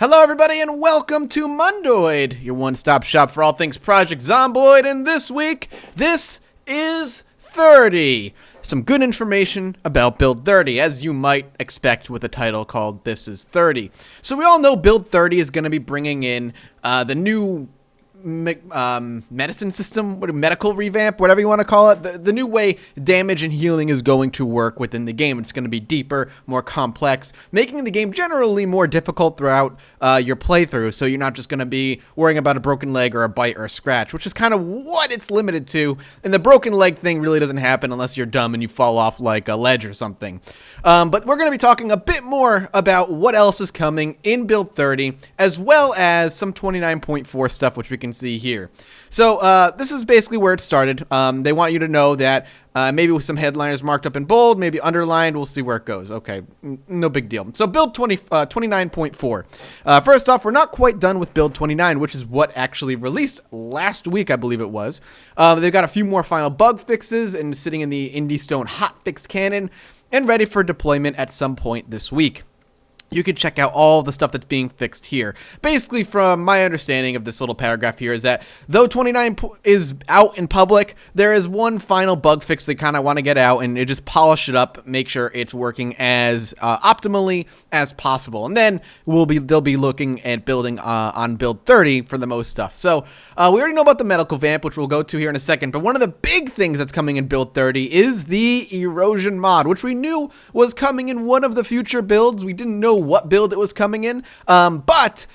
Hello everybody and welcome to Mondoid, your one-stop shop for all things Project Zomboid, and this week, this is 30. Some good information about Build 30, as you might expect with a title called This is 30. So we all know Build 30 is going to be bringing in the new medicine system, medical revamp, whatever you want to call it, the new way damage and healing is going to work within the game. It's going to be deeper, more complex, making the game generally more difficult throughout your playthrough, so you're not just going to be worrying about a broken leg or a bite or a scratch, which is kind of what it's limited to, and the broken leg thing really doesn't happen unless you're dumb and you fall off like a ledge or something. But we're going to be talking a bit more about what else is coming in Build 30, as well as some 29.4 stuff, which we can see here. So this is basically where it started. They want you to know that maybe with some headliners marked up in bold, maybe underlined. We'll see where it goes. Okay, no big deal. So build 29.4. First off, we're not quite done with build 29, which is what actually released last week, I believe it was. They've got a few more final bug fixes and sitting in the Indie Stone hotfix canon and ready for deployment at some point this week. You can check out all the stuff that's being fixed here. Basically, from my understanding of this little paragraph here, is that though 29 is out in public, there is one final bug fix they kind of want to get out and just polish it up, make sure it's working as optimally as possible. And then they'll be looking at building on build 30 for the most stuff. So we already know about the medical vamp, which we'll go to here in a second. But one of the big things that's coming in build 30 is the erosion mod, which we knew was coming in one of the future builds. We didn't know what build it was coming in, but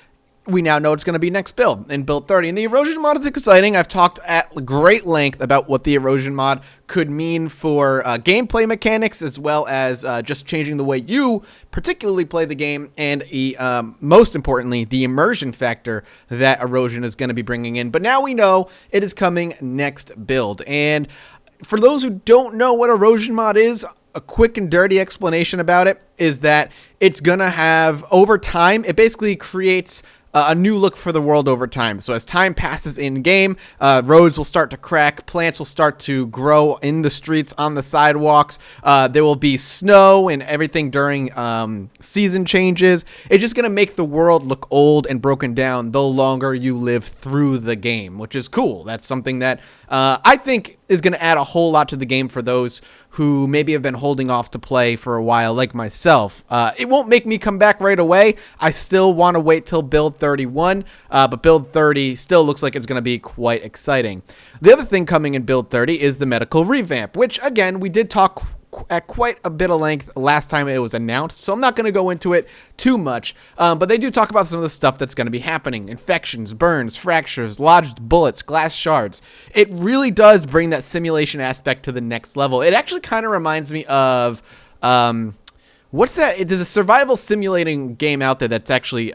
we now know it's going to be next build in build 30. And the erosion mod is exciting. I've talked at great length about what the erosion mod could mean for gameplay mechanics, as well as just changing the way you particularly play the game, and most importantly, the immersion factor that erosion is going to be bringing in. But now we know it is coming next build. And for those who don't know what erosion mod is, a quick and dirty explanation about it is that it's gonna have, over time, it basically creates a new look for the world over time. So as time passes in game, roads will start to crack, plants will start to grow in the streets, on the sidewalks. There will be snow and everything during season changes. It's just gonna make the world look old and broken down the longer you live through the game, which is cool. That's something that I think is gonna add a whole lot to the game for those who maybe have been holding off to play for a while, like myself. It won't make me come back right away. I still want to wait till build 31, but build 30 still looks like it's going to be quite exciting. The other thing coming in build 30 is the medical revamp, which, again, we did talk at quite a bit of length last time it was announced, so I'm not going to go into it too much, but they do talk about some of the stuff that's going to be happening: infections, burns, fractures, lodged bullets, glass shards. It really does bring that simulation aspect to the next level. It actually kind of reminds me of what's that? There's a survival simulating game out there that's actually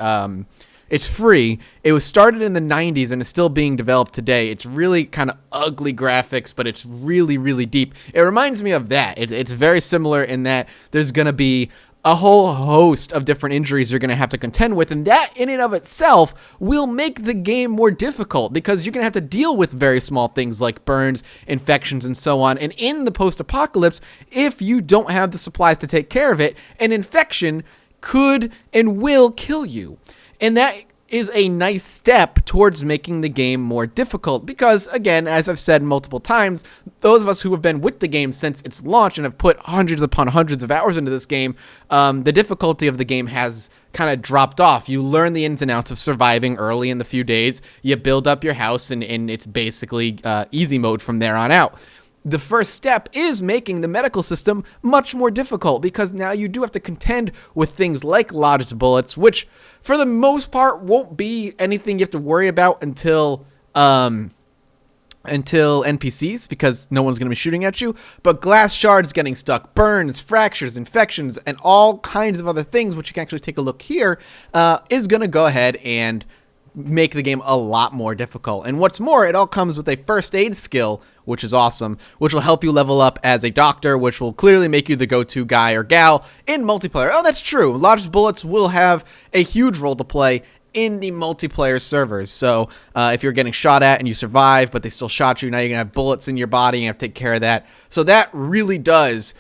it's free. It was started in the 90s and is still being developed today. It's really kind of ugly graphics, but it's really, really deep. It reminds me of that. It's very similar in that there's going to be a whole host of different injuries you're going to have to contend with, and that in and of itself will make the game more difficult because you're going to have to deal with very small things like burns, infections, and so on. And in the post-apocalypse, if you don't have the supplies to take care of it, an infection could and will kill you. And that is a nice step towards making the game more difficult because, again, as I've said multiple times, those of us who have been with the game since its launch and have put hundreds upon hundreds of hours into this game, the difficulty of the game has kind of dropped off. You learn the ins and outs of surviving early in the few days, you build up your house, and it's basically easy mode from there on out. The first step is making the medical system much more difficult because now you do have to contend with things like lodged bullets, which for the most part won't be anything you have to worry about until NPCs, because no one's going to be shooting at you. But glass shards getting stuck, burns, fractures, infections, and all kinds of other things, which you can actually take a look here, is going to go ahead and make the game a lot more difficult. And what's more, it all comes with a first aid skill, which is awesome, which will help you level up as a doctor, which will clearly make you the go-to guy or gal in multiplayer. Oh, that's true. Lodged bullets will have a huge role to play in the multiplayer servers. So if you're getting shot at and you survive, but they still shot you, now you're going to have bullets in your body and you have to take care of that. So that really does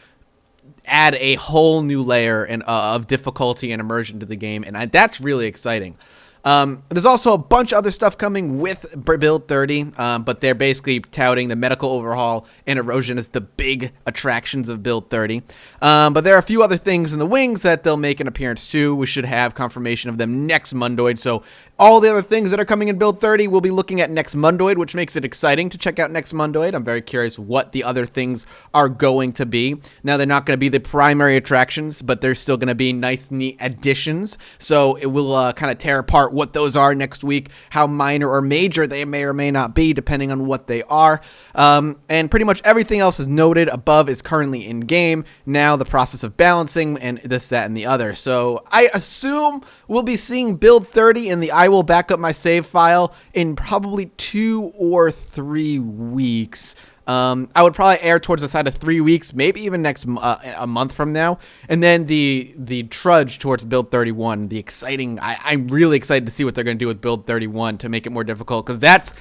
add a whole new layer of difficulty and immersion to the game, and that's really exciting. There's also a bunch of other stuff coming with Build 30, but they're basically touting the medical overhaul and erosion as the big attractions of Build 30. But there are a few other things in the wings that they'll make an appearance to. We should have confirmation of them next Mondoid, so all the other things that are coming in Build 30, we'll be looking at next Mondoid, which makes it exciting to check out next Mondoid. I'm very curious what the other things are going to be. Now, they're not going to be the primary attractions, but they're still going to be nice, neat additions. So it will kind of tear apart what those are next week, how minor or major they may or may not be, depending on what they are. And pretty much everything else is noted above is currently in game. Now the process of balancing and this, that, and the other. So I assume we'll be seeing Build 30 in the I will back up my save file in probably 2 or 3 weeks. I would probably err towards the side of 3 weeks, maybe even next a month from now, and then the trudge towards Build 31. The exciting, I'm really excited to see what they're going to do with Build 31 to make it more difficult, because that's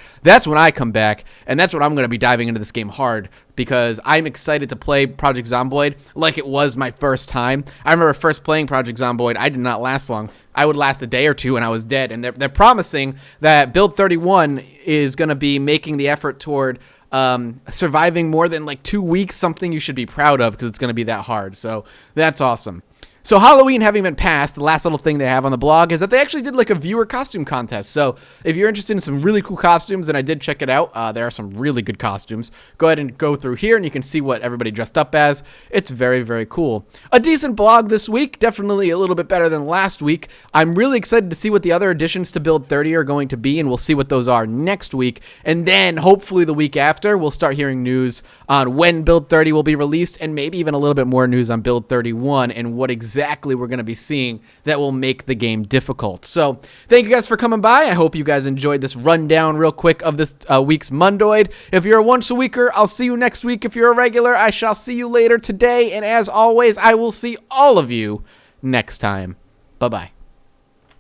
when I come back, and that's when I'm going to be diving into this game hard, because I'm excited to play Project Zomboid like it was my first time. I remember first playing Project Zomboid, I did not last long. I would last a day or two and I was dead, and they're promising that Build 31 is going to be making the effort toward surviving more than like 2 weeks, something you should be proud of because it's going to be that hard. So that's awesome. So Halloween having been passed, the last little thing they have on the blog is that they actually did like a viewer costume contest. So if you're interested in some really cool costumes, and I did check it out, there are some really good costumes. Go ahead and go through here and you can see what everybody dressed up as. It's very, very cool. A decent blog this week, definitely a little bit better than last week. I'm really excited to see what the other additions to Build 30 are going to be, and we'll see what those are next week. And then hopefully the week after, we'll start hearing news on when Build 30 will be released, and maybe even a little bit more news on Build 31 and what exactly we're going to be seeing that will make the game difficult. So thank you guys for coming by. I hope you guys enjoyed this rundown real quick of this week's Mondoid. If you're a once a weeker, I'll see you next week. If you're a regular, I shall see you later today. And as always, I will see all of you next time. Bye-bye.